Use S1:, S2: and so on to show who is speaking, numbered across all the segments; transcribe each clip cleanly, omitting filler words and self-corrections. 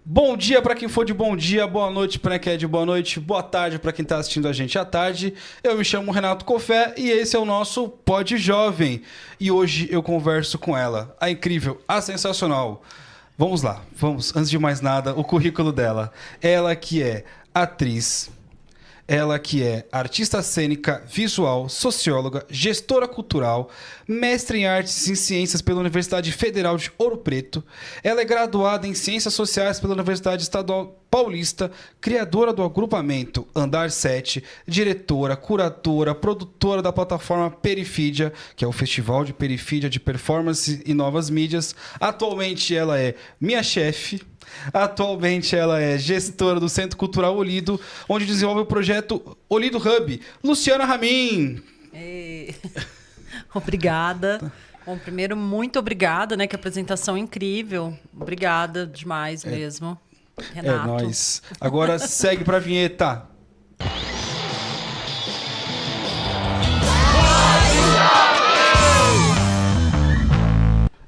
S1: Bom dia para quem for de bom dia, boa noite para quem é de boa noite, boa tarde para quem está assistindo a gente à tarde. Eu me chamo Renato Cofé e esse é o nosso Pod Jovem. E hoje eu converso com ela, a incrível, a sensacional. Vamos lá, vamos, antes de mais nada, o currículo dela. Ela que é atriz, ela que é artista cênica, visual, socióloga, gestora cultural, mestre em artes e ciências pela Universidade Federal de Ouro Preto. Ela é graduada em ciências sociais pela Universidade Estadual Paulista, criadora do agrupamento Andar 7, diretora, curadora, produtora da plataforma Perifídia, que é o festival de perifídia de performance e novas mídias. Atualmente ela é minha chefe. Atualmente ela é gestora do Centro Cultural Olido, onde desenvolve o projeto Olido Hub. Luciana Ramin.
S2: Obrigada. Bom, primeiro, muito obrigada, né? Que apresentação incrível. Obrigada demais mesmo, Renato.
S1: É nóis. Agora segue pra vinheta.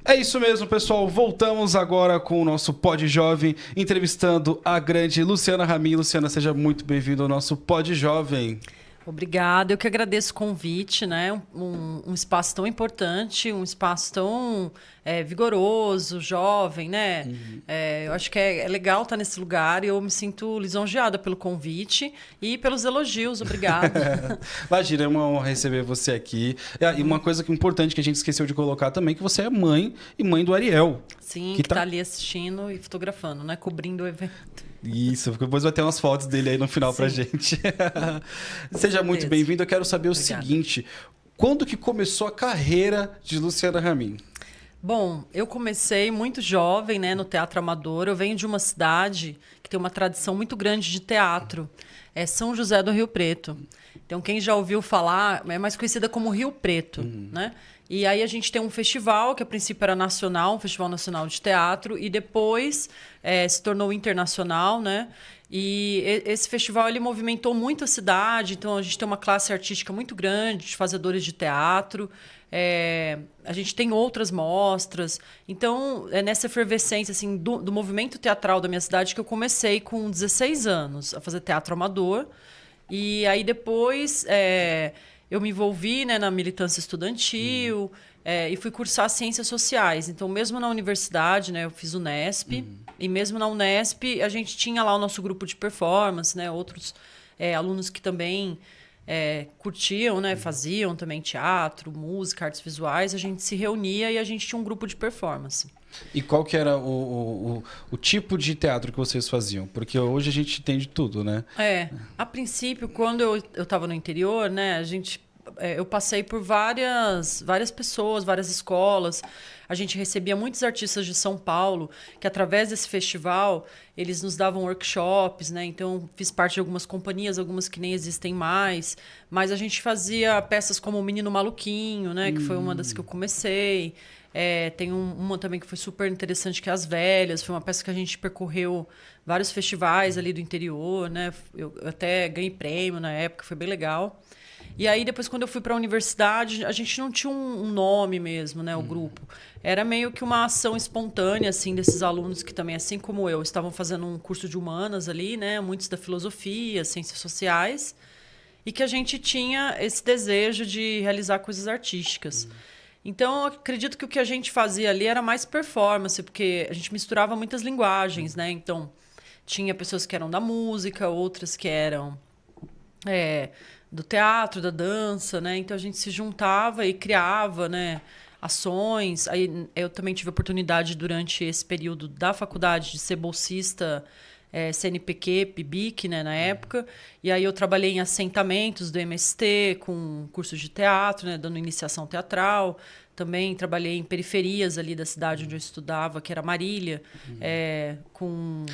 S1: É isso mesmo, pessoal. Voltamos agora com o nosso Pod Jovem, entrevistando a grande Luciana Ramin. Luciana, seja muito bem-vindo ao nosso Pod Jovem.
S2: Obrigada, eu que agradeço o convite, né? Um espaço tão importante, um espaço tão vigoroso, jovem, né? Eu acho que é legal estar nesse lugar e eu me sinto lisonjeada pelo convite e pelos elogios. Obrigada.
S1: Imagina, é uma honra receber você aqui. E uma coisa importante que a gente esqueceu de colocar também, que você é mãe e mãe do Ariel.
S2: Sim, que tá ali assistindo e fotografando, né? Cobrindo o evento.
S1: Isso, depois vai ter umas fotos dele aí no final. Sim. Pra gente. Seja muito bem-vindo. Eu quero saber o seguinte: quando que começou a carreira de Luciana Ramin?
S2: Bom, eu comecei muito jovem, né, no teatro amador. Eu venho de uma cidade que tem uma tradição muito grande de teatro. É São José do Rio Preto. Então, quem já ouviu falar, é mais conhecida como Rio Preto, né? E aí a gente tem um festival, que a princípio era nacional, um Festival Nacional de Teatro, e depois se tornou internacional, né? E esse festival ele movimentou muito a cidade, então a gente tem uma classe artística muito grande de fazedores de teatro. A gente tem outras mostras. Então, é nessa efervescência assim, do movimento teatral da minha cidade que eu comecei com 16 anos a fazer teatro amador. E aí depois eu me envolvi, né, na militância estudantil e fui cursar ciências sociais. Então, mesmo na universidade, né, eu fiz Unesp. E mesmo na Unesp, a gente tinha lá o nosso grupo de performance, né, outros alunos que também curtiam, né, faziam também teatro, música, artes visuais. A gente se reunia e a gente tinha um grupo de performance.
S1: E qual que era o tipo de teatro que vocês faziam? Porque hoje a gente tem de tudo, né?
S2: A princípio, quando eu estava no interior, né, eu passei por várias pessoas, várias escolas. A gente recebia muitos artistas de São Paulo que, através desse festival, eles nos davam workshops, né? Então, fiz parte de algumas companhias, algumas que nem existem mais. Mas a gente fazia peças como O Menino Maluquinho, né? Que foi uma das que eu comecei. Tem uma também que foi super interessante, que é As Velhas. Foi uma peça que a gente percorreu vários festivais ali do interior, né? Eu até ganhei prêmio na época, foi bem legal. E aí, depois, quando eu fui para a universidade, a gente não tinha um nome mesmo, né? O grupo. Era meio que uma ação espontânea, assim, desses alunos que também, assim como eu, estavam fazendo um curso de humanas ali, né? Muitos da filosofia, ciências sociais. E que a gente tinha esse desejo de realizar coisas artísticas. Então, eu acredito que o que a gente fazia ali era mais performance, porque a gente misturava muitas linguagens, né? Então, tinha pessoas que eram da música, outras que eram do teatro, da dança, né? Então, a gente se juntava e criava, né, ações. Aí, eu também tive a oportunidade, durante esse período da faculdade, de ser bolsista CNPq, PIBIC, né, na época. E aí eu trabalhei em assentamentos do MST, com cursos de teatro, né, dando iniciação teatral. Também trabalhei em periferias ali da cidade onde eu estudava, que era Marília.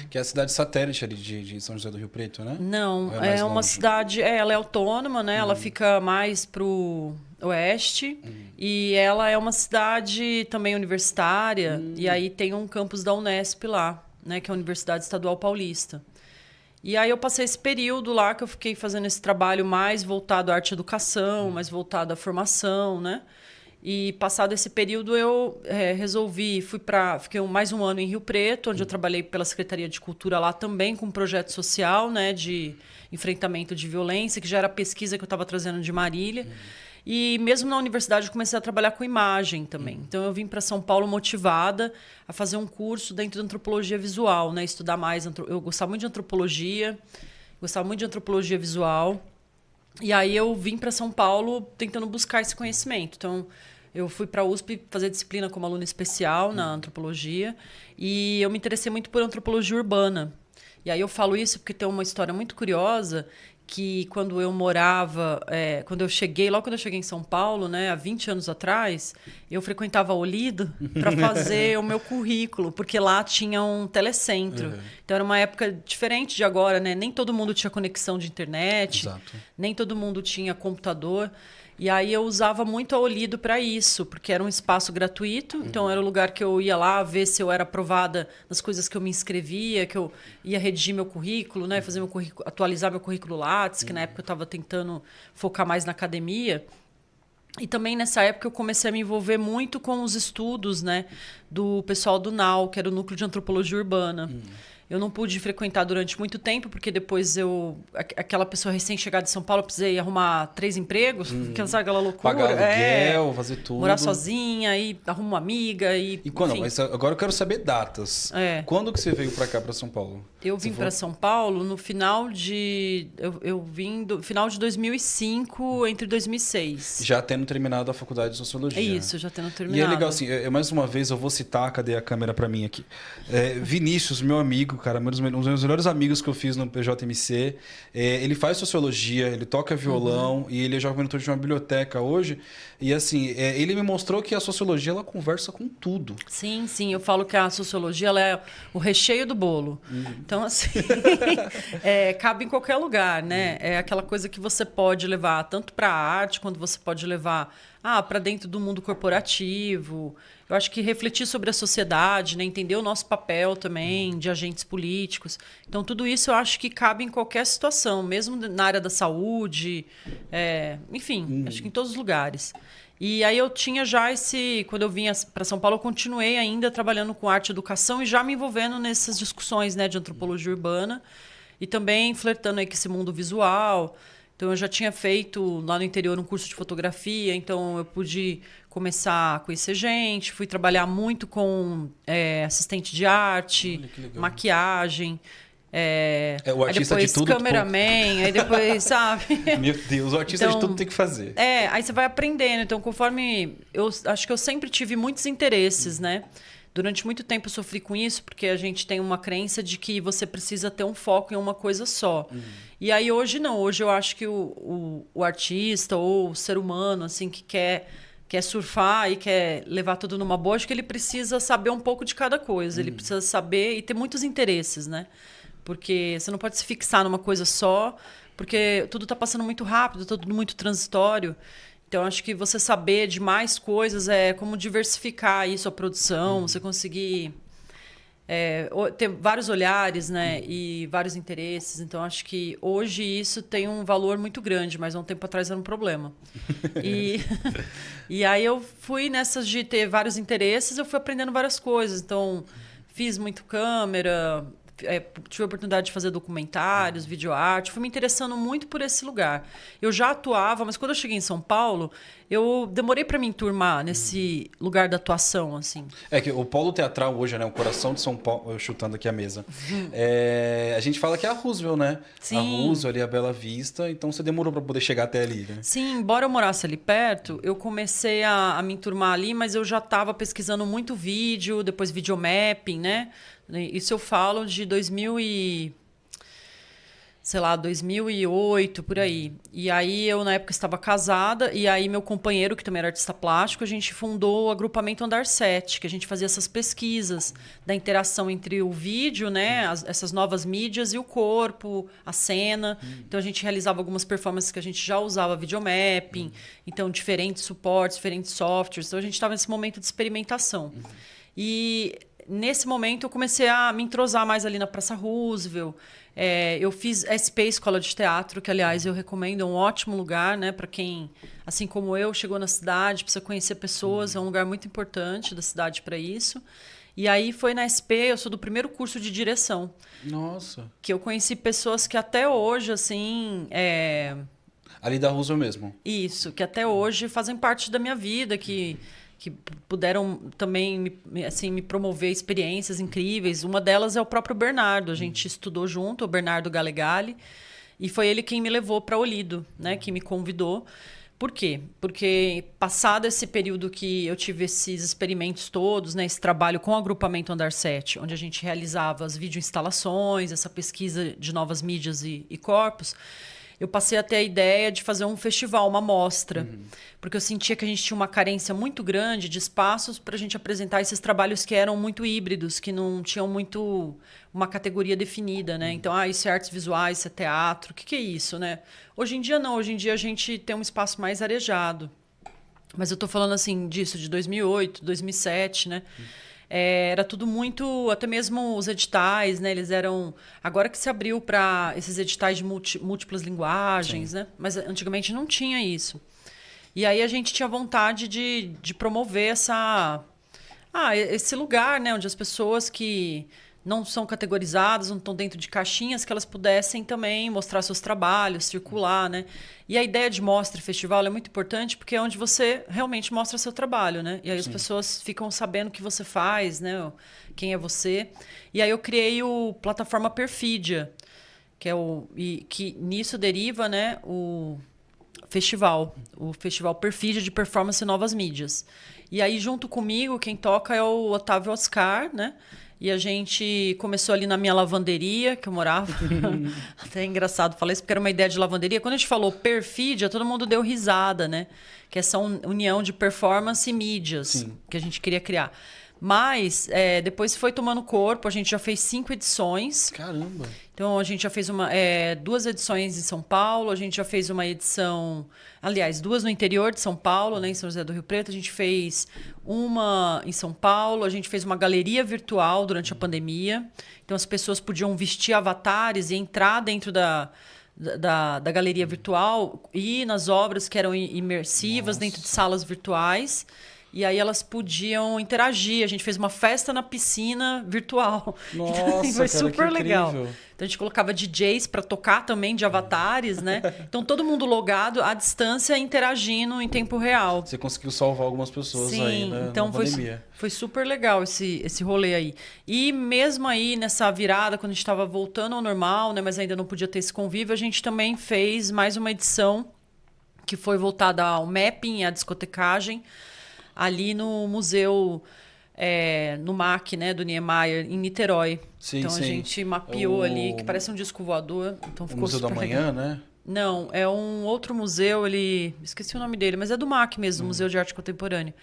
S1: Que é a cidade satélite ali de São José do Rio Preto, né?
S2: Não, é uma cidade... ela é autônoma, né? Ela fica mais pro oeste. E ela é uma cidade também universitária. E aí tem um campus da Unesp lá, né, que é a Universidade Estadual Paulista. E aí eu passei esse período lá que eu fiquei fazendo esse trabalho mais voltado à arte e educação, mais voltado à formação, né? E passado esse período eu fiquei mais um ano em Rio Preto, onde eu trabalhei pela Secretaria de Cultura lá também com um projeto social, né, de enfrentamento de violência, que já era pesquisa que eu estava trazendo de Marília. E mesmo na universidade eu comecei a trabalhar com imagem também. Então eu vim para São Paulo motivada a fazer um curso dentro da antropologia visual, né, estudar mais. Eu gostava muito de antropologia visual. E aí eu vim para São Paulo tentando buscar esse conhecimento. Então, eu fui para a USP fazer disciplina como aluna especial na antropologia e eu me interessei muito por antropologia urbana. E aí eu falo isso porque tem uma história muito curiosa que quando eu morava, quando eu cheguei em São Paulo, né, há 20 anos atrás, eu frequentava a Olido para fazer o meu currículo, porque lá tinha um telecentro. Então era uma época diferente de agora, né? Nem todo mundo tinha conexão de internet,
S1: Exato.
S2: nem todo mundo tinha computador. E aí eu usava muito a Olido para isso, porque era um espaço gratuito, então era o lugar que eu ia lá ver se eu era aprovada nas coisas que eu me inscrevia, que eu ia redigir meu currículo, né, fazer meu currículo, atualizar meu currículo Lattes, que na época eu estava tentando focar mais na academia. E também nessa época eu comecei a me envolver muito com os estudos, né, do pessoal do NAU, que era o Núcleo de Antropologia Urbana. Eu não pude frequentar durante muito tempo, porque depois aquela pessoa recém-chegada de São Paulo, eu precisei arrumar 3 empregos, porque sabe aquela loucura?
S1: Pagar aluguel, fazer tudo.
S2: Morar sozinha, aí arrumo uma amiga e
S1: quando?
S2: enfim.
S1: Mas agora eu quero saber datas. Quando que você veio para cá, para São Paulo?
S2: Eu vim para São Paulo no final de... Eu vim do final de 2005, entre 2006.
S1: Já tendo terminado a faculdade de Sociologia.
S2: É isso, já tendo terminado.
S1: E é legal, assim, mais uma vez eu vou citar, cadê a câmera para mim aqui? Vinícius, meu amigo, cara, um dos meus melhores amigos que eu fiz no PJMC. Ele faz Sociologia, ele toca violão e ele é jovem monitor de uma biblioteca hoje. E assim, ele me mostrou que a Sociologia, ela conversa com tudo.
S2: Sim, sim. Eu falo que a Sociologia ela é o recheio do bolo. Então, assim, cabe em qualquer lugar, né? É aquela coisa que você pode levar tanto para a arte, quanto você pode levar para dentro do mundo corporativo. Eu acho que refletir sobre a sociedade, né? Entender o nosso papel também de agentes políticos. Então, tudo isso eu acho que cabe em qualquer situação, mesmo na área da saúde, enfim, acho que em todos os lugares. E aí eu tinha já quando eu vinha para São Paulo, eu continuei ainda trabalhando com arte e educação e já me envolvendo nessas discussões, né, de antropologia urbana e também flertando aí com esse mundo visual. Então, eu já tinha feito lá no interior um curso de fotografia, então eu pude começar a conhecer gente, fui trabalhar muito com assistente de arte, maquiagem.
S1: O artista
S2: aí depois
S1: de tudo.
S2: cameraman, aí depois, sabe?
S1: Meu Deus, o artista de tudo tem que fazer.
S2: Aí você vai aprendendo. Então, conforme... Eu acho que eu sempre tive muitos interesses, né? Durante muito tempo eu sofri com isso, porque a gente tem uma crença de que você precisa ter um foco em uma coisa só. E aí hoje não. Hoje eu acho que o artista ou o ser humano assim que quer surfar e quer levar tudo numa boa, acho que ele precisa saber um pouco de cada coisa. Ele precisa saber e ter muitos interesses, né? Porque você não pode se fixar numa coisa só, porque tudo está passando muito rápido, tudo muito transitório. Então, acho que você saber de mais coisas é como diversificar isso, a produção, você conseguir ter vários olhares, né, e vários interesses. Então, acho que hoje isso tem um valor muito grande, mas há um tempo atrás era um problema. E aí eu fui nessas de ter vários interesses, eu fui aprendendo várias coisas. Então, fiz muito câmera... tive a oportunidade de fazer documentários, videoarte, fui me interessando muito por esse lugar. Eu já atuava, mas quando eu cheguei em São Paulo, eu demorei para me enturmar nesse lugar da atuação, assim.
S1: Que o polo teatral hoje, né, o coração de São Paulo, eu chutando aqui a mesa, a gente fala que é a Roosevelt, né?
S2: Sim.
S1: A Roosevelt ali, a Bela Vista, então você demorou para poder chegar até ali, né?
S2: Sim, embora eu morasse ali perto, eu comecei a me enturmar ali, mas eu já estava pesquisando muito vídeo, depois videomapping, né? Isso eu falo de 2008, por aí. E aí eu, na época, estava casada, e aí meu companheiro, que também era artista plástico, a gente fundou o agrupamento Andar 7, que a gente fazia essas pesquisas da interação entre o vídeo, né, essas novas mídias, e o corpo, a cena. Então, a gente realizava algumas performances que a gente já usava videomapping, então, diferentes suportes, diferentes softwares. Então, a gente estava nesse momento de experimentação. E... nesse momento, eu comecei a me entrosar mais ali na Praça Roosevelt. Eu fiz SP Escola de Teatro, que, aliás, eu recomendo. É um ótimo lugar, né? Para quem, assim como eu, chegou na cidade, precisa conhecer pessoas. É um lugar muito importante da cidade para isso. E aí foi na SP, eu sou do primeiro curso de direção.
S1: Nossa.
S2: Que eu conheci pessoas que até hoje, assim...
S1: Ali da Roosevelt mesmo.
S2: Isso, que até hoje fazem parte da minha vida, que puderam também me promover experiências incríveis. Uma delas é o próprio Bernardo. A gente estudou junto, o Bernardo Galegali, e foi ele quem me levou para Olido, né? Que me convidou. Por quê? Porque passado esse período que eu tive esses experimentos todos, né, esse trabalho com o agrupamento Andar 7, onde a gente realizava as videoinstalações, essa pesquisa de novas mídias e corpos, eu passei a ter a ideia de fazer um festival, uma mostra, porque eu sentia que a gente tinha uma carência muito grande de espaços para a gente apresentar esses trabalhos que eram muito híbridos, que não tinham muito uma categoria definida, né? Então, isso é artes visuais, isso é teatro, o que é isso, né? Hoje em dia não, hoje em dia a gente tem um espaço mais arejado. Mas eu estou falando assim disso de 2008, 2007, né? Era tudo muito, até mesmo os editais, né? Eles eram... Agora que se abriu para esses editais de múltiplas linguagens, né? Mas antigamente não tinha isso. E aí a gente tinha vontade de promover esse lugar, né? Onde as pessoas que não são categorizadas, não estão dentro de caixinhas, que elas pudessem também mostrar seus trabalhos, circular, né? E a ideia de mostra e festival é muito importante porque é onde você realmente mostra seu trabalho, né? E aí as pessoas ficam sabendo o que você faz, né? Quem é você. E aí eu criei o plataforma Perfídia, que nisso deriva, né, o Festival Perfídia de Performance e Novas Mídias. E aí junto comigo quem toca é o Otávio Oscar, né? E a gente começou ali na minha lavanderia, que eu morava. Até é engraçado falar isso, porque era uma ideia de lavanderia. Quando a gente falou perfídia, todo mundo deu risada, né? Que é essa união de performance e mídias que a gente queria criar. Mas depois foi tomando corpo, a gente já fez 5 edições.
S1: Caramba!
S2: Então, a gente já fez 2 edições em São Paulo, a gente já fez uma edição... Aliás, 2 no interior de São Paulo, né, em São José do Rio Preto. A gente fez uma em São Paulo, a gente fez uma galeria virtual durante a pandemia. Então, as pessoas podiam vestir avatares e entrar dentro da galeria virtual e ir nas obras que eram imersivas dentro de salas virtuais. E aí elas podiam interagir. A gente fez uma festa na piscina virtual.
S1: Nossa,
S2: foi
S1: cara,
S2: super
S1: que
S2: legal.
S1: incrível.
S2: Então a gente colocava DJs para tocar também de avatares, né? Então todo mundo logado à distância, interagindo em tempo real.
S1: Você conseguiu salvar algumas pessoas aí na pandemia.
S2: Foi super legal esse rolê aí. E mesmo aí nessa virada, quando a gente estava voltando ao normal, né? Mas ainda não podia ter esse convívio, a gente também fez mais uma edição que foi voltada ao mapping, à discotecagem, ali no museu, no MAC, né, do Niemeyer, em Niterói. Então a gente mapeou ali, que parece um disco voador. Então ficou
S1: Museu da Manhã, né?
S2: Não, é um outro museu, esqueci o nome dele, mas é do MAC mesmo, Museu de Arte Contemporânea.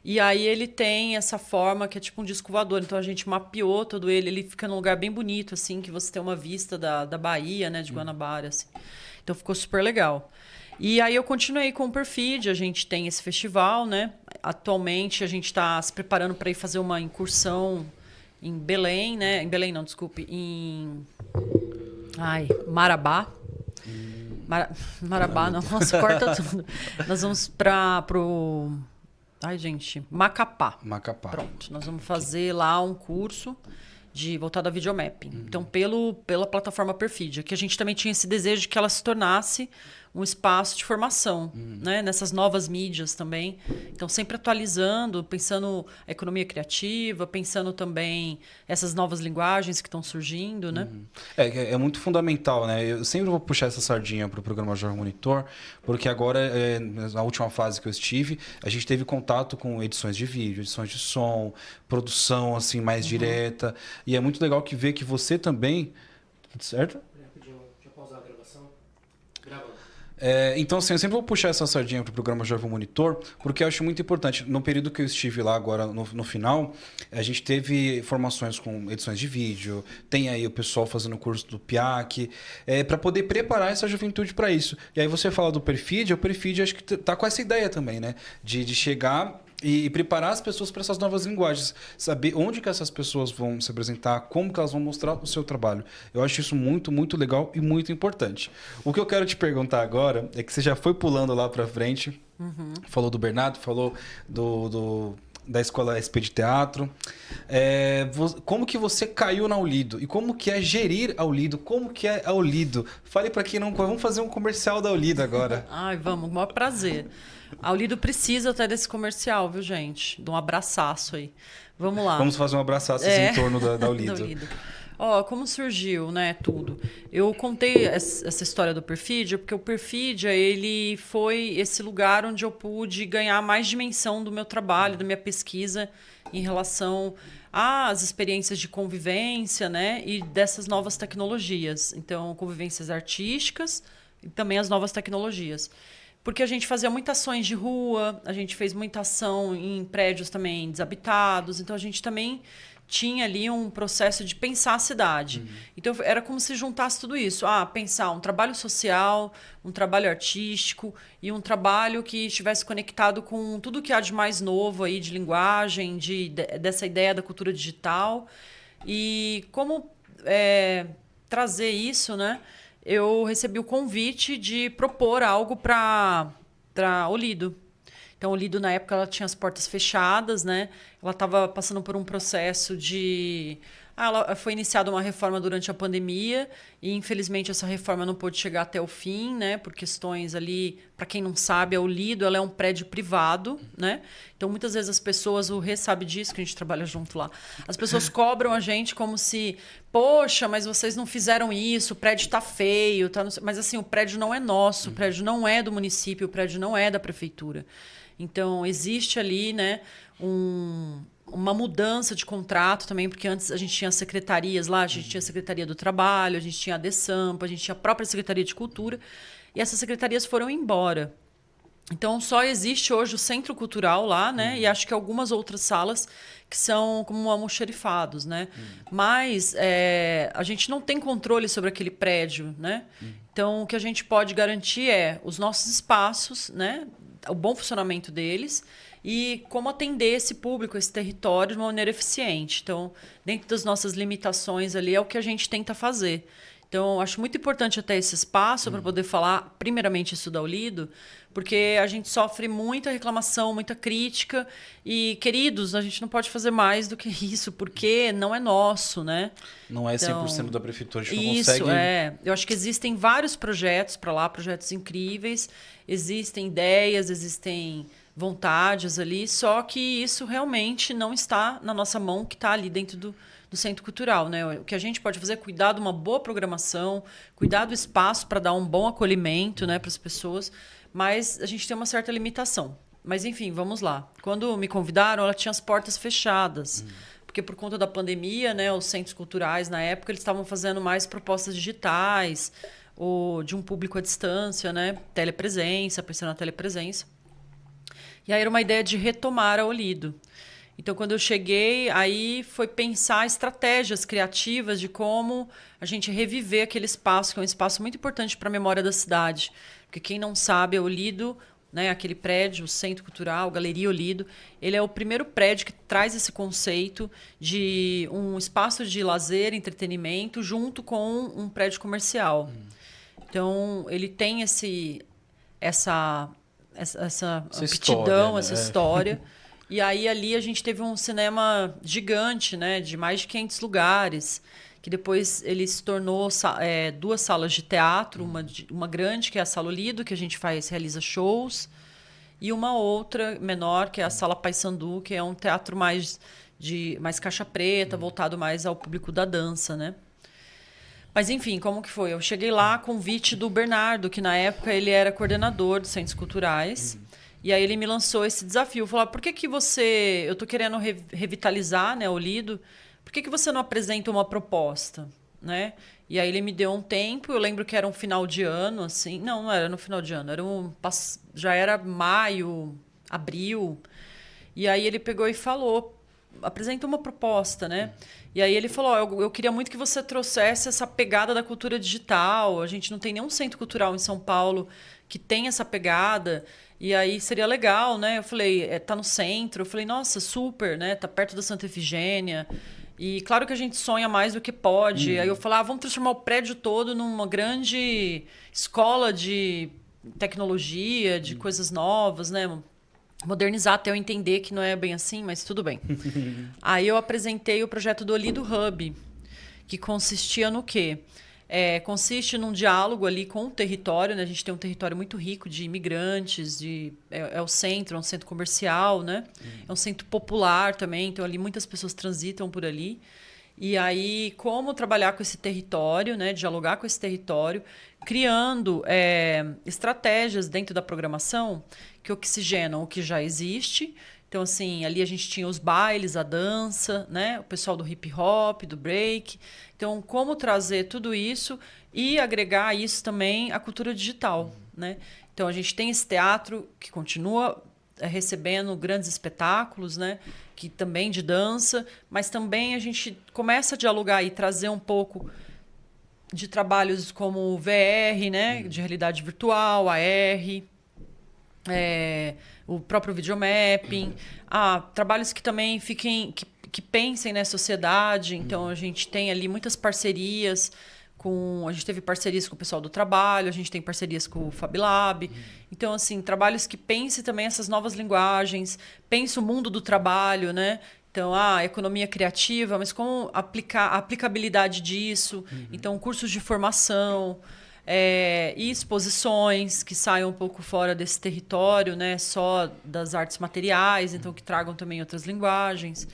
S2: E aí ele tem essa forma que é tipo um disco voador. Então a gente mapeou todo ele fica num lugar bem bonito, assim, que você tem uma vista da Bahia, né, de Guanabara, assim. Então ficou super legal. E aí eu continuei com o Perfídia, a gente tem esse festival, né? Atualmente a gente está se preparando para ir fazer uma incursão em Belém, né? Em Belém não, desculpe, em Marabá. Marabá não, nossa, corta tudo. Nós vamos pro Macapá. Pronto, nós vamos fazer lá um curso voltado a videomapping. Então, pela plataforma Perfídia, que a gente também tinha esse desejo de que ela se tornasse um espaço de formação, né? Nessas novas mídias também. Então, sempre atualizando, pensando a economia criativa, pensando também essas novas linguagens que estão surgindo, né?
S1: É muito fundamental, né? Eu sempre vou puxar essa sardinha para o programa Jovem Monitor, porque agora, na última fase que eu estive, a gente teve contato com edições de vídeo, edições de som, produção assim mais direta. E é muito legal ver que você também... Tudo certo?
S3: Deixa eu pausar a gravação. Gravando.
S1: Então, assim, eu sempre vou puxar essa sardinha para o programa Jovem Monitor, porque eu acho muito importante. No período que eu estive lá agora, no final, a gente teve formações com edições de vídeo, tem aí o pessoal fazendo o curso do PIAC, para poder preparar essa juventude para isso. E aí você fala do Perfídia, o Perfídia acho que tá com essa ideia também, né? De chegar E preparar as pessoas para essas novas linguagens. Saber onde que essas pessoas vão se apresentar, como que elas vão mostrar o seu trabalho. Eu acho isso muito, muito legal e muito importante. O que eu quero te perguntar agora é que você já foi pulando lá para frente, falou do Bernardo, falou da Escola SP de Teatro. Como que você caiu na Aulido? E como que é gerir a Aulido? Como que é a Aulido? Fale para quem não conhece. Vamos fazer um comercial da Aulido agora.
S2: Ai, vamos, com o maior prazer. A Aulido precisa até desse comercial, viu, gente? De um abraçaço aí. Vamos lá.
S1: Vamos fazer um abraçaço em torno da
S2: Da
S1: Aulido.
S2: Aulido. Ó, como surgiu, né, tudo. Eu contei essa história do Perfidia, porque o Perfidia, ele foi esse lugar onde eu pude ganhar mais dimensão do meu trabalho, da minha pesquisa em relação às experiências de convivência, né, e dessas novas tecnologias. Então, convivências artísticas e também as novas tecnologias. Porque a gente fazia muitas ações de rua, a gente fez muita ação em prédios também desabitados, então a gente também tinha ali um processo de pensar a cidade. Então era como se juntasse tudo isso. Pensar um trabalho social, um trabalho artístico e um trabalho que estivesse conectado com tudo que há de mais novo aí, de linguagem, dessa ideia da cultura digital. E como trazer isso, né? Eu recebi o convite de propor algo para Aulido. Então, a Aulido, na época, ela tinha as portas fechadas, né? Ela estava passando por um processo de... ela foi iniciada uma reforma durante a pandemia e, infelizmente, essa reforma não pôde chegar até o fim, né? Por questões ali... Para quem não sabe, a Aulido, ela é um prédio privado, né? Então, muitas vezes as pessoas... O Rê sabe disso, que a gente trabalha junto lá. As pessoas cobram a gente como se... Poxa, mas vocês não fizeram isso, o prédio está feio. Tá... Mas, assim, o prédio não é nosso, o prédio não é do município, o prédio não é da prefeitura. Então, existe ali, né, uma mudança de contrato também, porque antes a gente tinha secretarias lá, a gente tinha a Secretaria do Trabalho, a gente tinha a DESAMPA, a gente tinha a própria Secretaria de Cultura, e essas secretarias foram embora. Então, só existe hoje o Centro Cultural lá, né, e acho que algumas outras salas que são como almoxarifados, né? Mas a gente não tem controle sobre aquele prédio, né? Então, o que a gente pode garantir é os nossos espaços, né? O bom funcionamento deles e como atender esse público, esse território de uma maneira eficiente. Então, dentro das nossas limitações ali, é o que a gente tenta fazer. Então, acho muito importante até esse espaço para poder falar, primeiramente, isso da Aulido, porque a gente sofre muita reclamação, muita crítica e, queridos, a gente não pode fazer mais do que isso, porque não é nosso, né?
S1: Não é 100%
S2: então,
S1: da prefeitura, a gente não
S2: isso,
S1: consegue...
S2: Eu acho que existem vários projetos para lá, projetos incríveis, existem ideias, existem vontades ali, só que isso realmente não está na nossa mão, que está ali dentro do Centro Cultural, né? O que a gente pode fazer é cuidar de uma boa programação, cuidar do espaço para dar um bom acolhimento, né, para as pessoas, mas a gente tem uma certa limitação. Mas, enfim, vamos lá. Quando me convidaram, ela tinha as portas fechadas, porque por conta da pandemia, né, os centros culturais, na época, eles estavam fazendo mais propostas digitais, ou de um público à distância, né, telepresença, pensando na telepresença. E aí era uma ideia de retomar a Aulido. Então, quando eu cheguei, aí foi pensar estratégias criativas de como a gente reviver aquele espaço, que é um espaço muito importante para a memória da cidade. Porque quem não sabe, a Aulido, né, aquele prédio, o Centro Cultural, Galeria Aulido, ele é o primeiro prédio que traz esse conceito de um espaço de lazer, entretenimento, junto com um prédio comercial. Então, ele tem essa aptidão, essa história. E aí, ali, a gente teve um cinema gigante, né, de mais de 500 lugares, que depois ele se tornou duas salas de teatro, uma grande, que é a Sala Aulido, que a gente realiza shows, e uma outra menor, que é a Sala Paissandu, que é um teatro mais caixa preta, voltado mais ao público da dança, né? Mas, enfim, como que foi? Eu cheguei lá a convite do Bernardo, que na época ele era coordenador dos Centros Culturais. E aí ele me lançou esse desafio. Falou, por que você... Eu estou querendo revitalizar, né, o Aulido. Por que você não apresenta uma proposta? Né? E aí ele me deu um tempo. Eu lembro que era um final de ano, assim. Não era no final de ano. Já era maio, abril. E aí ele pegou e falou, apresenta uma proposta, né? E aí ele falou, eu queria muito que você trouxesse essa pegada da cultura digital. A gente não tem nenhum centro cultural em São Paulo que tem essa pegada. E aí seria legal, né? Eu falei, tá no centro. Eu falei, nossa, super, né? Tá perto da Santa Efigênia. E claro que a gente sonha mais do que pode. Aí eu falei, vamos transformar o prédio todo numa grande escola de tecnologia, de coisas novas, né? Modernizar até eu entender que não é bem assim, mas tudo bem. Aí eu apresentei o projeto do Olido Hub, que consistia no quê? Consiste num diálogo ali com o território, né? A gente tem um território muito rico de imigrantes, é o centro, é um centro comercial, né? É um centro popular também, então ali muitas pessoas transitam por ali. E aí, como trabalhar com esse território, né? Dialogar com esse território, criando estratégias dentro da programação que oxigenam o que já existe. Então, assim, ali a gente tinha os bailes, a dança, né? O pessoal do hip hop, do break. Então, como trazer tudo isso e agregar isso também à cultura digital, né? Então, a gente tem esse teatro que continua recebendo grandes espetáculos, né? Que também de dança, mas também a gente começa a dialogar e trazer um pouco de trabalhos como VR, né? De realidade virtual, AR, o próprio videomapping, trabalhos que também fiquem que pensem na sociedade. Então a gente tem ali muitas parcerias a gente teve parcerias com o pessoal do trabalho, a gente tem parcerias com o Fab Lab. Então assim, trabalhos que pensem também essas novas linguagens, pensem o mundo do trabalho, né? Então, economia criativa, mas como aplicar a aplicabilidade disso? Então, cursos de formação, e exposições que saiam um pouco fora desse território, né? Só das artes materiais, então que tragam também outras linguagens.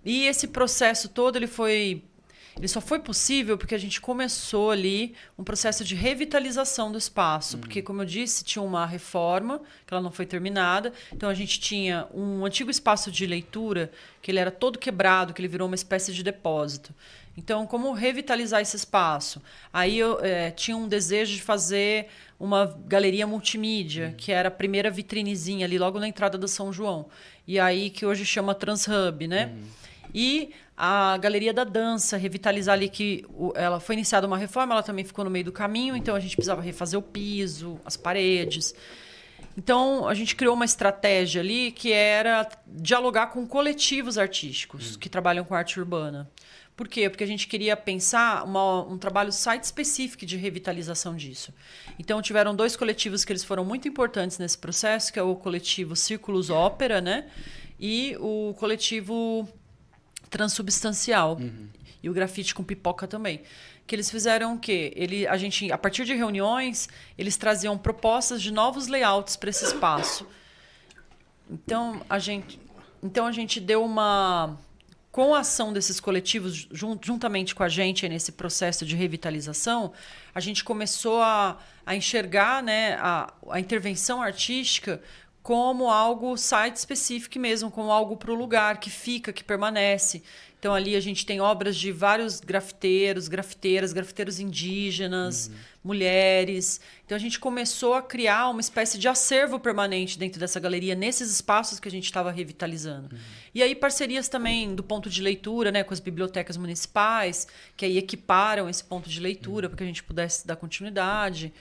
S2: E esse processo todo ele só foi possível porque a gente começou ali um processo de revitalização do espaço. Porque, como eu disse, tinha uma reforma, que ela não foi terminada. Então, a gente tinha um antigo espaço de leitura, que ele era todo quebrado, que ele virou uma espécie de depósito. Então, como revitalizar esse espaço? Aí eu tinha um desejo de fazer uma galeria multimídia, que era a primeira vitrinezinha ali, logo na entrada do São João. E aí, que hoje chama Transhub, né? E a Galeria da Dança, revitalizar ali, que ela foi iniciada uma reforma, ela também ficou no meio do caminho, então a gente precisava refazer o piso, as paredes. Então, a gente criou uma estratégia ali que era dialogar com coletivos artísticos que trabalham com arte urbana. Por quê? Porque a gente queria pensar um trabalho site-específico de revitalização disso. Então, tiveram 2 coletivos que eles foram muito importantes nesse processo, que é o coletivo Círculos Ópera, né? E o coletivo Transubstancial. E o Grafite com Pipoca também. Que eles fizeram o quê? A partir de reuniões, eles traziam propostas de novos layouts para esse espaço. Então, a gente deu uma... Com a ação desses coletivos, juntamente com a gente nesse processo de revitalização, a gente começou a enxergar, né, a intervenção artística como algo site-específico mesmo, como algo para o lugar, que fica, que permanece. Então, ali a gente tem obras de vários grafiteiros, grafiteiros indígenas, mulheres. Então, a gente começou a criar uma espécie de acervo permanente dentro dessa galeria, nesses espaços que a gente estava revitalizando. E aí, parcerias também do ponto de leitura, né, com as bibliotecas municipais, que aí equiparam esse ponto de leitura para que a gente pudesse dar continuidade.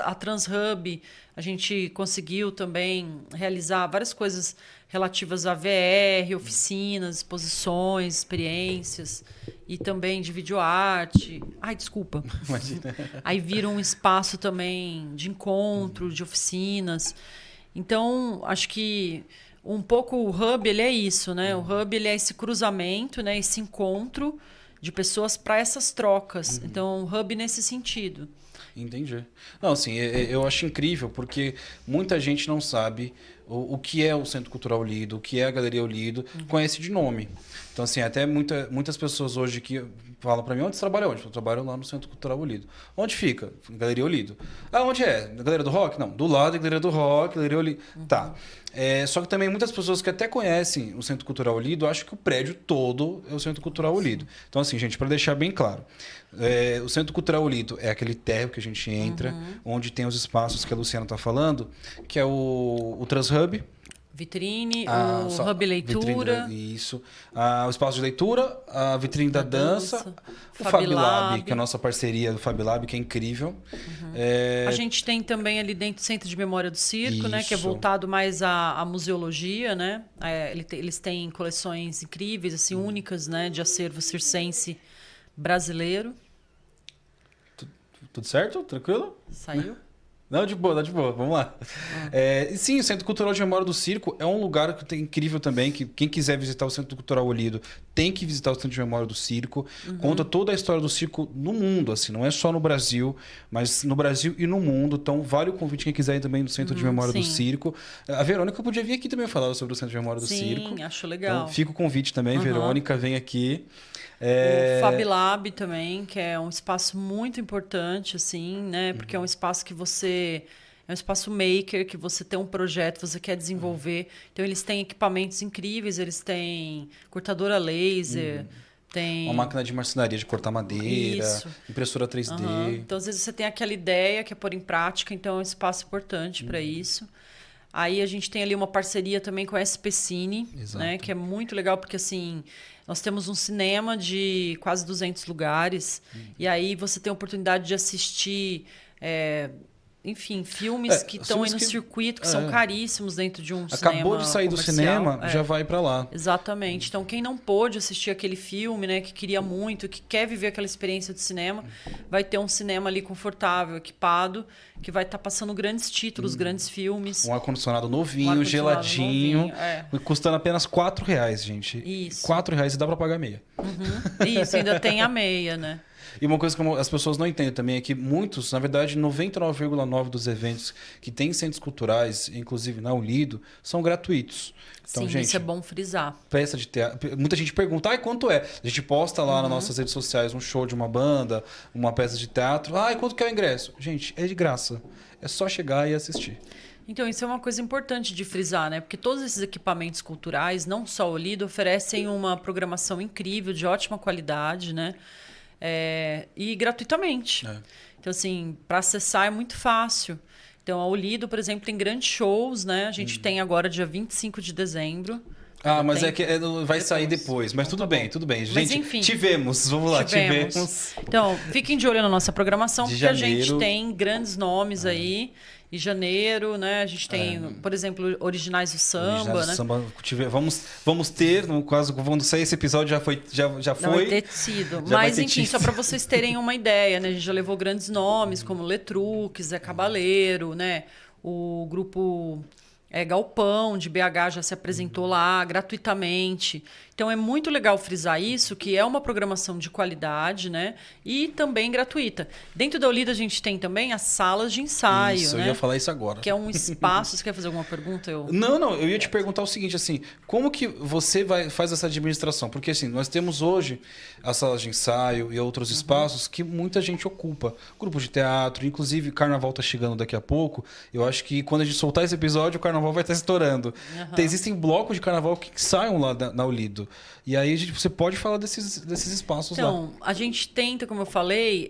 S2: A Transhub, a gente conseguiu também realizar várias coisas relativas a VR, oficinas, exposições, experiências, e também de videoarte. Desculpa.
S1: Imagina.
S2: Aí vira um espaço também de encontro, de oficinas. Então, acho que um pouco o Hub, ele é isso, né? O Hub, ele é esse cruzamento, né? Esse encontro de pessoas para essas trocas. Então, o Hub nesse sentido.
S1: Entendi. Não, assim, eu acho incrível, porque muita gente não sabe o que é o Centro Cultural Lido, o que é a Galeria Olido, conhece de nome. Então, assim, até muitas pessoas hoje que falam para mim, onde você trabalha onde? Eu trabalho lá no Centro Cultural Olido. Onde fica? Galeria Olido. Onde é? Na Galeria do Rock? Não, do lado da Galeria do Rock, Galeria Olido. Tá. Só que também muitas pessoas que até conhecem o Centro Cultural Olido acham que o prédio todo é o Centro Cultural Olido. Então, assim, gente, para deixar bem claro, o Centro Cultural Olido é aquele térreo que a gente entra, onde tem os espaços que a Luciana está falando, que é o Transhub,
S2: Vitrine,
S1: só-
S2: o Hub Leitura,
S1: vitrine, isso. O espaço de leitura, a vitrine da dança, o
S2: Fab
S1: Fab Lab,
S2: Lab.
S1: que é a nossa parceria do Fab Lab, que é incrível.
S2: A gente tem também ali dentro o Centro de Memória do Circo, né? Que é
S1: Isso.
S2: voltado mais à museologia, né? Eles têm coleções incríveis, assim, únicas, né? De acervo circense brasileiro.
S1: Tudo certo? Tranquilo?
S2: Saiu?
S1: Não, de boa, vamos lá. E sim, o Centro Cultural de Memória do Circo é um lugar que tem incrível também, que quem quiser visitar o Centro Cultural Olido tem que visitar o Centro de Memória do Circo. Conta toda a história do circo no mundo, assim, não é só no Brasil, mas no Brasil e no mundo. Então, vale o convite quem quiser ir também no Centro de Memória do
S2: sim.
S1: Circo. A Verônica podia vir aqui também falar sobre o Centro de Memória do Circo.
S2: Sim, acho legal.
S1: Então, fica o convite também, Verônica, vem aqui.
S2: O Fab Lab também, que é um espaço muito importante, assim, né? Porque é um espaço que você... É um espaço maker, que você tem um projeto, você quer desenvolver. Então, eles têm equipamentos incríveis, eles têm cortadora laser, tem...
S1: Uma máquina de marcenaria de cortar madeira,
S2: Isso.
S1: impressora 3D.
S2: Então, às vezes, você tem aquela ideia que é pôr em prática, então é um espaço importante para isso. Aí a gente tem ali uma parceria também com a SP Cine, né? Que é muito legal, porque assim... Nós temos um cinema de quase 200 lugares. E aí você tem a oportunidade de assistir... enfim, filmes que estão aí no circuito, que são caríssimos dentro de um cinema
S1: Acabou de sair do
S2: comercial.
S1: cinema, já vai pra lá.
S2: Exatamente. Então, quem não pôde assistir aquele filme, né, que queria muito, que quer viver aquela experiência de cinema, vai ter um cinema ali confortável, equipado, que vai estar passando grandes títulos, grandes filmes.
S1: Um ar-condicionado novinho,
S2: ar-condicionado
S1: geladinho,
S2: novinho,
S1: custando apenas R$4, gente.
S2: Isso.
S1: R$4 e dá pra pagar meia.
S2: Isso, ainda tem a meia, né?
S1: E uma coisa que as pessoas não entendem também é que muitos, na verdade, 99,9% dos eventos que têm centros culturais, inclusive na Ulido, são gratuitos. Então,
S2: Sim,
S1: gente,
S2: isso é bom frisar.
S1: peça de teatro. Muita gente pergunta, quanto é? A gente posta lá nas nossas redes sociais um show de uma banda, uma peça de teatro. Quanto que é o ingresso? Gente, é de graça. É só chegar e assistir.
S2: Então, isso é uma coisa importante de frisar, né? Porque todos esses equipamentos culturais, não só o Lido, oferecem uma programação incrível, de ótima qualidade, né? E gratuitamente. Então, assim, para acessar é muito fácil. Então, a Olido, por exemplo, tem grandes shows, né? A gente tem agora dia 25 de dezembro.
S1: Mas
S2: Tem-
S1: vai sair depois. Mas tudo bem, tudo bem.
S2: Mas,
S1: Gente,
S2: enfim,
S1: tivemos. Vamos lá, tivemos.
S2: Então, fiquem de olho na nossa programação,
S1: De
S2: porque a
S1: janeiro.
S2: gente tem grandes nomes aí. Em janeiro, né? A gente tem, por exemplo, Originais do Samba, né?
S1: Samba, vamos ter, no caso, quando sair esse episódio já foi.
S2: Não vai ter sido.
S1: Já vai
S2: Mas,
S1: ter
S2: enfim,
S1: tido.
S2: só para vocês terem uma ideia, né? A gente já levou grandes nomes, como Letrux, Zé Cabaleiro, né? O grupo Galpão, de BH, já se apresentou lá gratuitamente. Então, é muito legal frisar isso, que é uma programação de qualidade, né? E também gratuita. Dentro da Olido, a gente tem também as salas de ensaio,
S1: Isso,
S2: né?
S1: eu ia falar isso agora.
S2: Que é um espaço... Você quer fazer alguma pergunta?
S1: Não, eu ia te perguntar o seguinte, assim, como que você faz essa administração? Porque, assim, nós temos hoje as salas de ensaio e outros espaços que muita gente ocupa. Grupos de teatro, inclusive o Carnaval tá chegando daqui a pouco. Eu acho que quando a gente soltar esse episódio, o Carnaval vai estar estourando. Existem blocos de Carnaval que saiam lá na Ulido. E aí você pode falar desses espaços lá.
S2: Então, a gente tenta, como eu falei,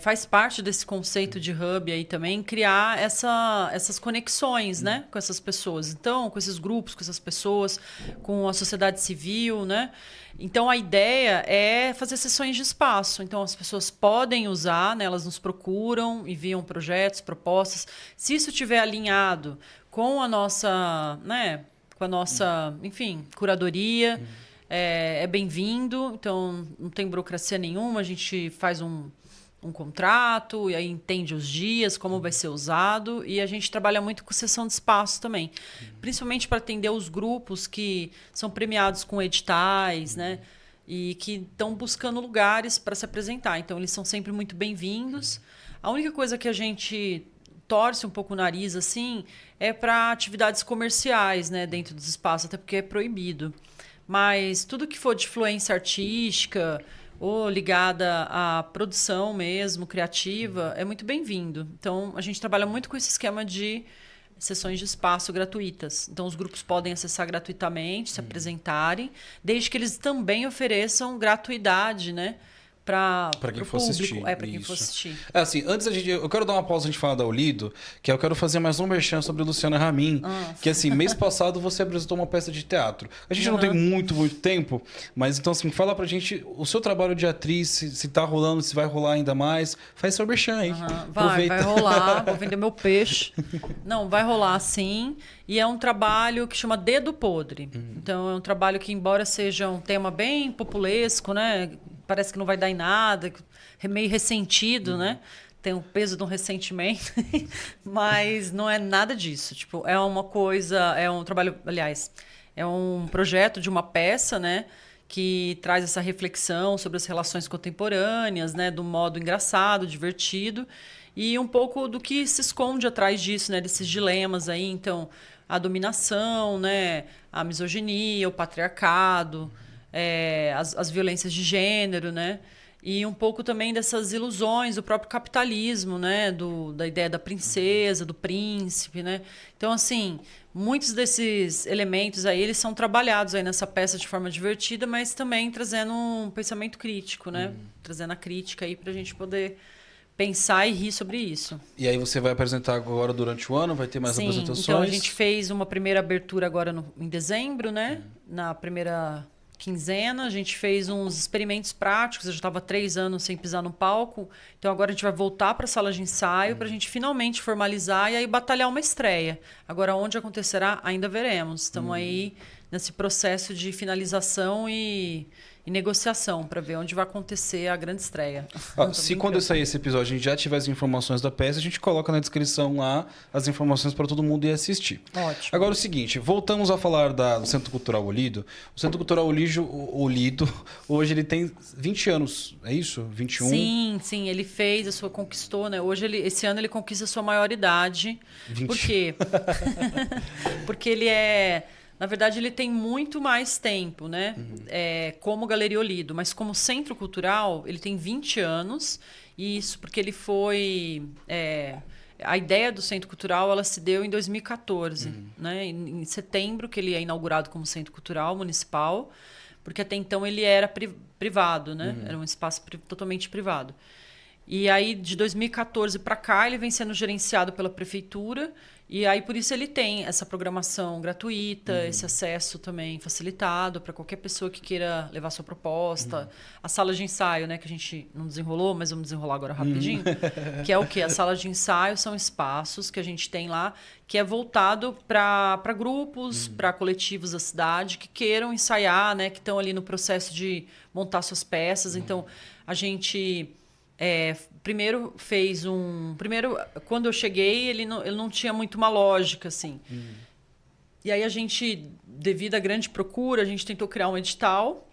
S2: faz parte desse conceito de hub aí também, criar essas conexões, né, com essas pessoas. Então, com esses grupos, com essas pessoas, com a sociedade civil, né? Então, a ideia é fazer sessões de espaço. Então, as pessoas podem usar, né, elas nos procuram, enviam projetos, propostas. Se isso estiver alinhado com a nossa, né, enfim, curadoria... É bem-vindo, então não tem burocracia nenhuma, a gente faz um contrato e aí entende os dias, como vai ser usado, e a gente trabalha muito com cessão de espaço também, principalmente para atender os grupos que são premiados com editais, né, e que estão buscando lugares para se apresentar, então eles são sempre muito bem-vindos. A única coisa que a gente torce um pouco o nariz assim é para atividades comerciais, né, dentro dos espaços, até porque é proibido. Mas tudo que for de influência artística ou ligada à produção mesmo, criativa, é muito bem-vindo. Então, a gente trabalha muito com esse esquema de sessões de espaço gratuitas. Então, os grupos podem acessar gratuitamente, se apresentarem, desde que eles também ofereçam gratuidade, né, para
S1: quem
S2: o
S1: for
S2: público.
S1: assistir.
S2: Para quem
S1: Isso.
S2: for assistir.
S1: Assim, antes eu quero dar uma pausa a gente falar da Ulido, que eu quero fazer mais um merchan sobre Luciana Ramin, que assim, mês passado você apresentou uma peça de teatro. A gente não tem muito tempo, mas então assim, fala pra gente o seu trabalho de atriz, se tá rolando, se vai rolar ainda mais. Faz seu merchan aí.
S2: Vai rolar, vou vender meu peixe. Não, vai rolar sim. E é um trabalho que chama Dedo Podre. Então é um trabalho que, embora seja um tema bem populesco, né? Parece que não vai dar em nada, meio ressentido, né? Tem o peso de um ressentimento, mas não é nada disso. Tipo, é uma coisa, é um trabalho, aliás, é um projeto de uma peça, né? Que traz essa reflexão sobre as relações contemporâneas, né? Do modo engraçado, divertido, e um pouco do que se esconde atrás disso, né? Desses dilemas aí. Então, a dominação, né? A misoginia, o patriarcado, as violências de gênero, né? E um pouco também dessas ilusões do próprio capitalismo, né? Da ideia da princesa, do príncipe, né? Então, assim, muitos desses elementos aí, eles são trabalhados aí nessa peça de forma divertida, mas também trazendo um pensamento crítico, né? Trazendo a crítica aí pra gente poder pensar e rir sobre isso.
S1: E aí você vai apresentar agora durante o ano? Vai ter mais apresentações?
S2: Então a gente fez uma primeira abertura agora em dezembro, né? Na primeira quinzena, a gente fez uns experimentos práticos. Eu já estava 3 anos sem pisar no palco, então agora a gente vai voltar para a sala de ensaio para a gente finalmente formalizar e aí batalhar uma estreia. Agora, onde acontecerá, ainda veremos. Estamos aí nesse processo de finalização e negociação para ver onde vai acontecer a grande estreia.
S1: Se quando sair esse episódio a gente já tiver as informações da peça, a gente coloca na descrição lá as informações para todo mundo ir assistir.
S2: Ótimo.
S1: Agora é o seguinte, voltamos a falar do Centro Cultural Olido. O Centro Cultural Olido, hoje ele tem 20 anos, é isso? 21?
S2: Sim, ele fez, conquistou, né? Hoje, esse ano, ele conquista a sua maioridade.
S1: 20.
S2: Por quê? Porque ele é... Na verdade, ele tem muito mais tempo, né? Como Galeria Olido, mas como centro cultural, ele tem 20 anos. E isso porque ele foi... a ideia do Centro Cultural, ela se deu em 2014, né? Em setembro, que ele é inaugurado como Centro Cultural Municipal, porque até então ele era privado, né? Era um espaço totalmente privado. E aí, de 2014 para cá, ele vem sendo gerenciado pela prefeitura. E aí, por isso, ele tem essa programação gratuita, esse acesso também facilitado para qualquer pessoa que queira levar sua proposta. A sala de ensaio, né, que a gente não desenrolou, mas vamos desenrolar agora rapidinho. Que é o quê? A sala de ensaio são espaços que a gente tem lá, que é voltado para grupos, para coletivos da cidade que queiram ensaiar, né, que estão ali no processo de montar suas peças. Então, a gente... primeiro fez Primeiro, quando eu cheguei, ele não tinha muito uma lógica, assim. E aí a gente, devido à grande procura, a gente tentou criar um edital.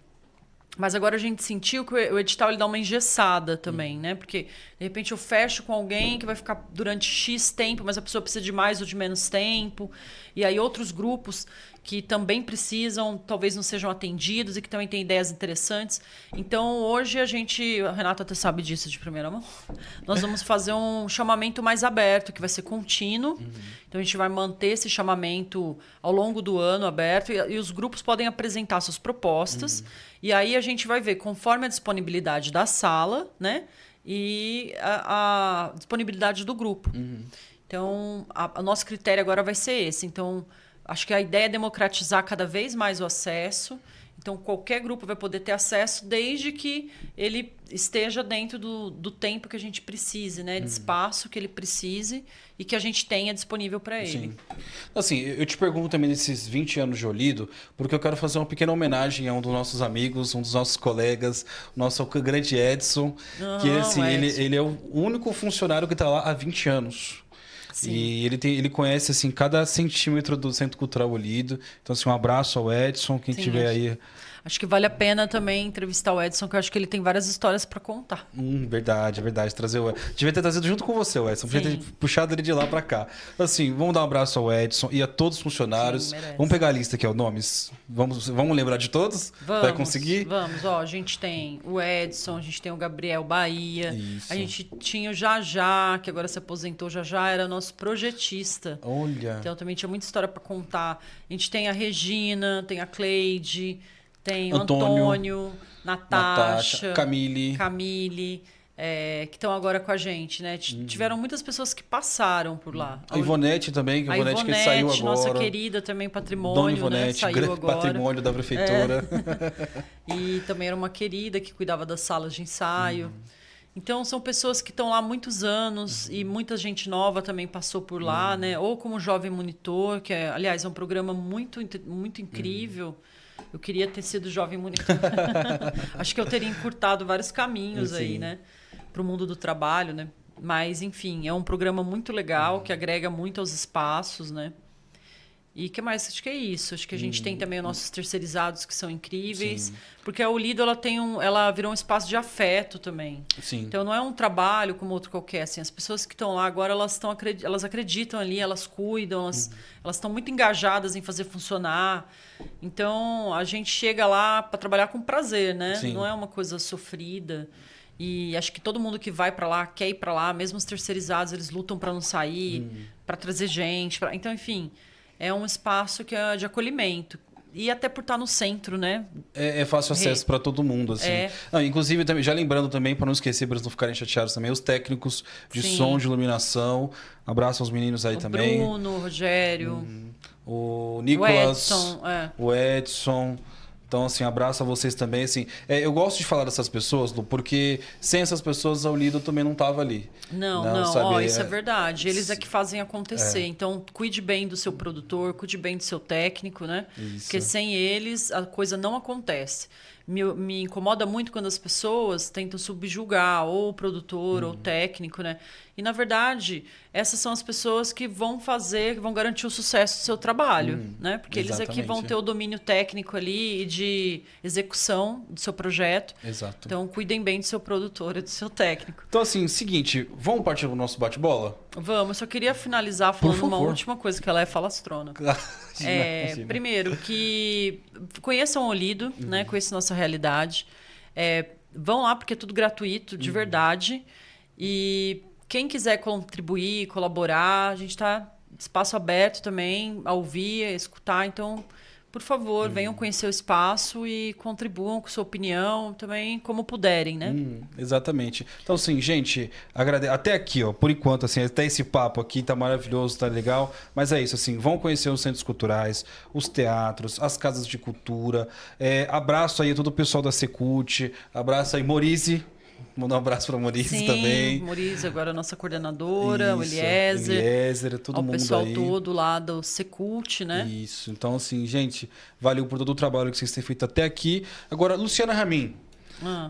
S2: Mas agora a gente sentiu que o edital ele dá uma engessada também, né? Porque, de repente, eu fecho com alguém que vai ficar durante X tempo, mas a pessoa precisa de mais ou de menos tempo. E aí outros grupos que também precisam, talvez não sejam atendidos e que também têm ideias interessantes. Então, hoje o Renato até sabe disso de primeira mão, nós vamos fazer um chamamento mais aberto, que vai ser contínuo. Então, a gente vai manter esse chamamento ao longo do ano aberto e os grupos podem apresentar suas propostas. E aí a gente vai ver, conforme a disponibilidade da sala, né? E a disponibilidade do grupo. Então, o nosso critério agora vai ser esse. Então, acho que a ideia é democratizar cada vez mais o acesso. Então, qualquer grupo vai poder ter acesso desde que ele esteja dentro do tempo que a gente precise, né? De espaço que ele precise e que a gente tenha disponível para ele.
S1: Sim. Assim, eu te pergunto também desses 20 anos de Olido, porque eu quero fazer uma pequena homenagem a um dos nossos amigos, um dos nossos colegas, o nosso grande Edson, que assim, ele é o único funcionário que está lá há 20 anos. Sim. E ele conhece assim cada centímetro do Centro Cultural Olido. Então, assim, um abraço ao Edson, quem tiver aí.
S2: Acho que vale a pena também entrevistar o Edson, que eu acho que ele tem várias histórias para contar.
S1: Verdade. Trazer o Edson. Devia ter trazido junto com você, o Edson. Podia ter puxado ele de lá para cá. Assim, vamos dar um abraço ao Edson e a todos os funcionários. Sim, vamos pegar a lista aqui, ó, nomes. Vamos lembrar de todos? Vai conseguir?
S2: Vamos. Ó, a gente tem o Edson, a gente tem o Gabriel Bahia. Isso. A gente tinha o Jajá, que agora se aposentou. Jajá era nosso projetista.
S1: Olha.
S2: Então também tinha muita história para contar. A gente tem a Regina, tem a Cleide... Tem o
S1: Antônio,
S2: Antônio, Natasha,
S1: Camille.
S2: Que estão agora com a gente, né? Tiveram muitas pessoas que passaram por lá.
S1: A Ivonete também, que a Ivonete que saiu agora.
S2: Nossa querida também,
S1: Dona
S2: patrimônio,
S1: Ivonete,
S2: né? Saiu
S1: grande
S2: agora.
S1: patrimônio da prefeitura.
S2: E também era uma querida que cuidava das salas de ensaio. Então, são pessoas que estão lá há muitos anos e muita gente nova também passou por lá, né? Ou como jovem monitor, que, aliás, é um programa muito incrível. Eu queria ter sido jovem monitor. Acho que eu teria encurtado vários caminhos aí, né? Para o mundo do trabalho, né? Mas, enfim, é um programa muito legal, que agrega muito aos espaços, né? E o que mais? Acho que é isso. Acho que a gente tem também os nossos terceirizados que são incríveis.
S1: Sim.
S2: Porque a Olido, ela virou um espaço de afeto também.
S1: Sim.
S2: Então, não é um trabalho como outro qualquer. Assim, as pessoas que estão lá agora, elas acreditam ali, elas cuidam, elas estão muito engajadas em fazer funcionar. Então, a gente chega lá para trabalhar com prazer, né?
S1: Sim.
S2: Não é uma coisa sofrida. E acho que todo mundo que vai para lá quer ir para lá. Mesmo os terceirizados, eles lutam para não sair, para trazer gente. Então, enfim... É um espaço que é de acolhimento. E até por estar no centro, né?
S1: É fácil acesso para todo mundo, assim. Inclusive, também, já lembrando também, para não esquecer, para eles não ficarem chateados também, os técnicos de som, de iluminação. Abraço aos meninos aí também.
S2: O Bruno, o Rogério.
S1: O Nicolas.
S2: O
S1: Edson. Então, assim, abraço a vocês também. Assim, eu gosto de falar dessas pessoas, Lu, porque sem essas pessoas a Olido também não estava ali.
S2: Não, sabe? Isso é verdade. Eles é que fazem acontecer. Então, cuide bem do seu produtor, cuide bem do seu técnico, né?
S1: Isso.
S2: Porque sem eles a coisa não acontece. Me incomoda muito quando as pessoas tentam subjugar ou o produtor ou o técnico, né? E, na verdade, essas são as pessoas que vão garantir o sucesso do seu trabalho, né? Porque eles é que vão ter o domínio técnico ali e de execução do seu projeto.
S1: Exato.
S2: Então, cuidem bem do seu produtor e do seu técnico.
S1: Então, assim, seguinte, vamos partir do nosso bate-bola?
S2: Vamos, eu só queria finalizar falando uma última coisa, que ela é falastrona.
S1: Imagina.
S2: Primeiro, que conheçam o Olido, né? Conheçam nossa realidade. Vão lá, porque é tudo gratuito, de verdade. E quem quiser contribuir, colaborar, a gente está espaço aberto também, a ouvir, a escutar. Então, por favor, venham conhecer o espaço e contribuam com sua opinião também, como puderem, né?
S1: Exatamente. Então, assim, gente, até aqui, ó, por enquanto, assim, até esse papo aqui tá maravilhoso, tá legal. Mas é isso, assim, vão conhecer os centros culturais, os teatros, as casas de cultura. Abraço aí a todo o pessoal da Secult, abraço aí, Morize. Mandar um abraço para a Morize também.
S2: Morize, agora a nossa coordenadora,
S1: Isso,
S2: o Eliezer,
S1: todo mundo aí.
S2: O pessoal todo lá do Secult, né?
S1: Isso. Então, assim, gente, valeu por todo o trabalho que vocês têm feito até aqui. Agora, Luciana Ramin,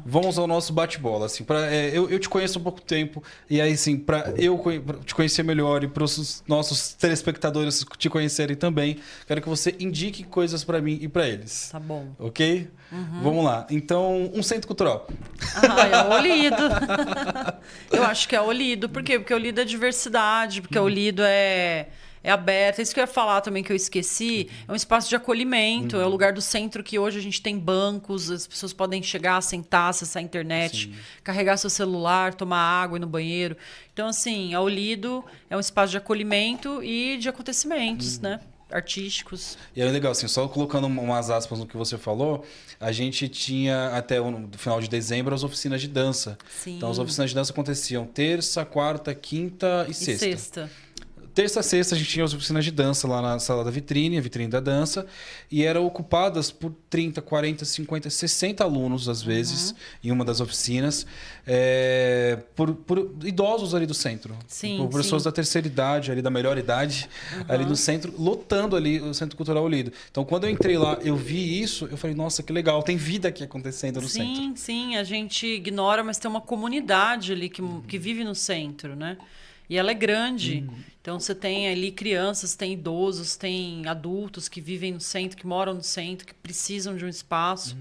S1: vamos ao nosso bate-bola. Assim, eu te conheço há pouco tempo, e aí, assim, para eu te conhecer melhor e para os nossos telespectadores te conhecerem também, quero que você indique coisas para mim e para eles.
S2: Tá bom.
S1: Ok? Vamos lá. Então, um centro cultural.
S2: É o Olido. Eu acho que é o Olido. Por quê? Porque o Olido é diversidade, porque o Olido é aberto. Isso que eu ia falar também, que eu esqueci. É um espaço de acolhimento. É o lugar do centro que hoje a gente tem bancos, as pessoas podem chegar, sentar, acessar a internet, carregar seu celular, tomar água e ir no banheiro. Então, assim, a Olido é um espaço de acolhimento e de acontecimentos, né? Artísticos.
S1: E é legal, assim, só colocando umas aspas no que você falou, a gente tinha até o final de dezembro as oficinas de dança.
S2: Sim.
S1: Então as oficinas de dança aconteciam terça, quarta, quinta e sexta. Terça a sexta a gente tinha as oficinas de dança lá na sala da vitrine, a vitrine da dança, e eram ocupadas por 30, 40, 50, 60 alunos, às vezes, em uma das oficinas, por idosos ali do centro.
S2: Sim,
S1: por pessoas da terceira idade, ali da melhor idade, ali no centro, lotando ali o Centro Cultural Olido. Então, quando eu entrei lá, eu vi isso, eu falei, nossa, que legal, tem vida aqui acontecendo no centro.
S2: Sim, a gente ignora, mas tem uma comunidade ali que vive no centro, né? E ela é grande. Então, você tem ali crianças, tem idosos, tem adultos que vivem no centro, que moram no centro, que precisam de um espaço.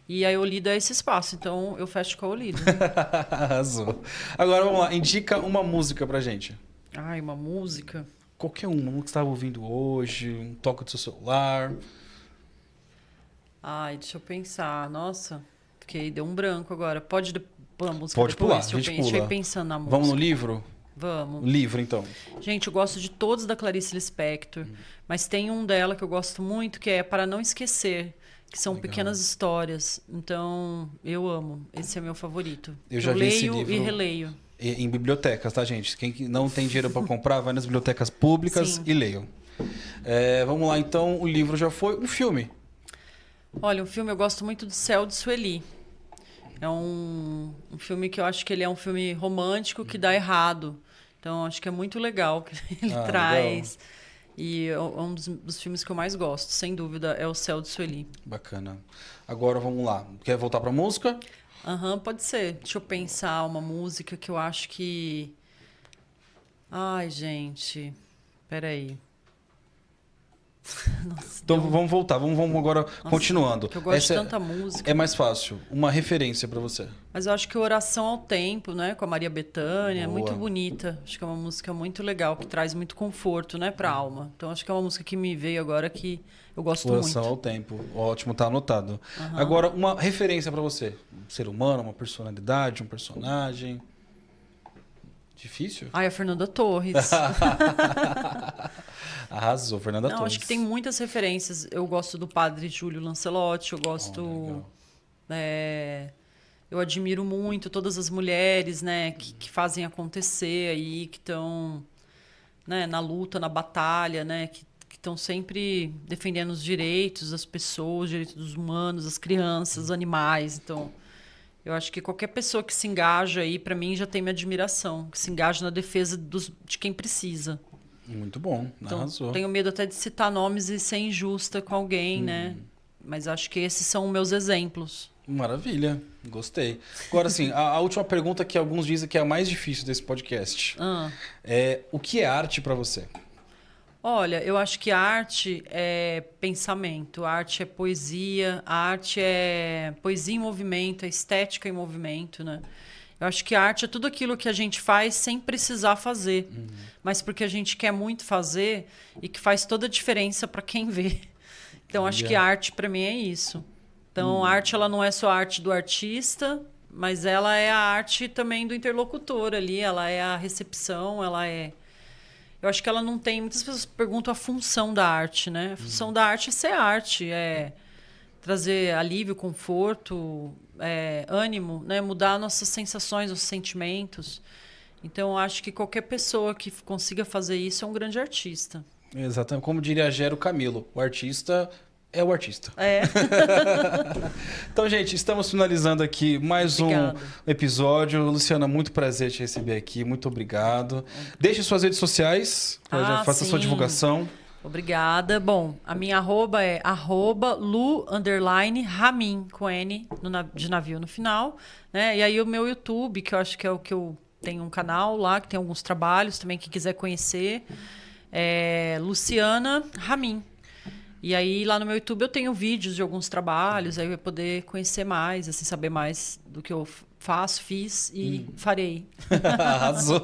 S2: E a Olido é esse espaço. Então, eu fecho com a Olido.
S1: Arrasou. Agora, vamos lá. Indica uma música pra gente.
S2: Uma música?
S1: Qualquer uma que você estava ouvindo hoje, um toque do seu celular.
S2: Deixa eu pensar. Nossa, deu um branco agora. Pode pôr a música
S1: Pode
S2: depois?
S1: pular,
S2: Deixa eu ir pensando na música.
S1: Vamos no livro?
S2: Vamos.
S1: Livro, então.
S2: Gente, eu gosto de todos da Clarice Lispector, mas tem um dela que eu gosto muito, que é Para Não Esquecer. que são
S1: Legal.
S2: pequenas histórias. Então, eu amo. Esse é meu favorito.
S1: Eu já vi esse
S2: leio
S1: livro
S2: e releio.
S1: em bibliotecas, tá, gente? Quem não tem dinheiro para comprar, vai nas bibliotecas públicas
S2: Sim.
S1: e leiam. Vamos lá, então. O livro já foi. Um filme.
S2: Olha, um filme eu gosto muito do Céu de Sueli. É um filme que eu acho que ele é um filme romântico que dá errado. Então, acho que é muito legal que ele traz.
S1: Legal.
S2: E é um dos filmes que eu mais gosto, sem dúvida, é o Céu de Sueli.
S1: Bacana. Agora vamos lá. Quer voltar pra música?
S2: Aham, pode ser. Deixa eu pensar uma música que eu acho que... Ai, gente. Peraí. Nossa,
S1: Então vamos voltar. Vamos agora continuando.
S2: que eu gosto de
S1: Essa
S2: tanta música.
S1: é mais fácil. Uma referência pra você.
S2: Mas eu acho que Oração ao Tempo, né? Com a Maria Bethânia, é
S1: Boa.
S2: muito bonita. Acho que é uma música muito legal, que traz muito conforto, né, pra alma. Então acho que é uma música que me veio agora que eu gosto
S1: Oração
S2: muito.
S1: ao tempo. Ótimo, tá anotado. Agora, uma referência pra você. Um ser humano, uma personalidade, um personagem. Difícil?
S2: Ai, a Fernanda Torres.
S1: Arrasou, Fernanda
S2: Não,
S1: Torres.
S2: acho que tem muitas referências. Eu gosto do padre Júlio Lancelotti, eu gosto...
S1: legal.
S2: Eu admiro muito todas as mulheres, né, que fazem acontecer aí, que estão, né, na luta, na batalha, né, que estão sempre defendendo os direitos das pessoas, os direitos dos humanos, das crianças, dos animais. Então, eu acho que qualquer pessoa que se engaja aí, para mim, já tem minha admiração, que se engaja na defesa de quem precisa.
S1: Muito bom,
S2: Então,
S1: arrasou.
S2: tenho medo até de citar nomes e ser injusta com alguém, né? Mas acho que esses são meus exemplos.
S1: Maravilha, gostei. Agora, assim, a última pergunta que alguns dizem que é a mais difícil desse podcast. O que é arte pra você?
S2: Olha, eu acho que a arte é pensamento, a arte é poesia, a arte é poesia em movimento, é estética em movimento, né? Eu acho que a arte é tudo aquilo que a gente faz sem precisar fazer, mas porque a gente quer muito fazer e que faz toda a diferença para quem vê. Então, acho que a arte para mim é isso. Então, a arte ela não é só a arte do artista, mas ela é a arte também do interlocutor ali, ela é a recepção, ela é... Eu acho que ela não tem... Muitas pessoas perguntam a função da arte, né? A função da arte é ser arte, é trazer alívio, conforto, ânimo, né? Mudar nossas sensações, nossos sentimentos. Então, eu acho que qualquer pessoa que consiga fazer isso é um grande artista.
S1: Exatamente. Como diria Gero Camilo, o artista é o artista. Então, gente, estamos finalizando aqui mais
S2: Obrigada.
S1: um episódio. Luciana, muito prazer te receber aqui. Muito obrigado. Deixe suas redes sociais, já faça a sua
S2: sim.
S1: divulgação.
S2: Obrigada. Bom, a minha arroba é @lu_ramin, com N de navio no final. Né? E aí o meu YouTube, que eu acho que é o que eu tenho um canal lá, que tem alguns trabalhos também, quem quiser conhecer, é Luciana Ramin. E aí lá no meu YouTube eu tenho vídeos de alguns trabalhos, aí vai poder conhecer mais, assim, saber mais do que eu faço, fiz e farei.
S1: Arrasou.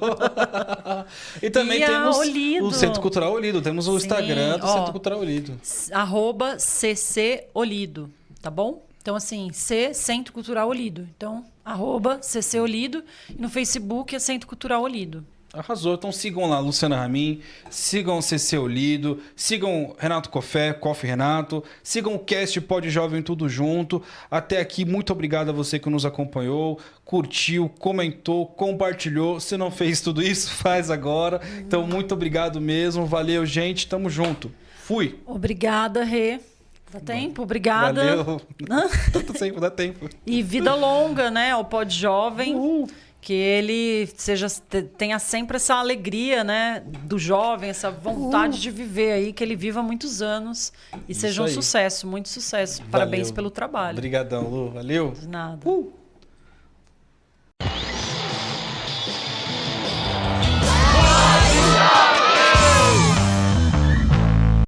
S1: E também
S2: E
S1: temos
S2: Olido.
S1: o Centro Cultural Olido. Temos o
S2: Sim,
S1: Instagram do
S2: ó.
S1: Centro Cultural Olido.
S2: @ccolido, tá bom? Então, assim, Centro Cultural Olido. Então, @ccolido. E no Facebook é Centro Cultural Olido.
S1: Arrasou. Então sigam lá Luciana Ramin, sigam o CC Olido, sigam Renato Cofé, Coffee Renato, sigam o Cast Pod Jovem tudo junto. Até aqui, muito obrigado a você que nos acompanhou, curtiu, comentou, compartilhou. Se não fez tudo isso, faz agora. Então, muito obrigado mesmo. Valeu, gente. Tamo junto. Fui.
S2: Obrigada, Rê. Dá tempo? Obrigada.
S1: Valeu. Tanto tempo, dá tempo.
S2: E vida longa, né, ao Pod Jovem. Que ele tenha sempre essa alegria, né, do jovem, essa vontade de viver aí, que ele viva muitos anos e
S1: Isso
S2: seja um
S1: aí.
S2: sucesso, muito sucesso. Parabéns
S1: Valeu.
S2: pelo trabalho.
S1: Obrigadão, Lu. Valeu.
S2: De nada.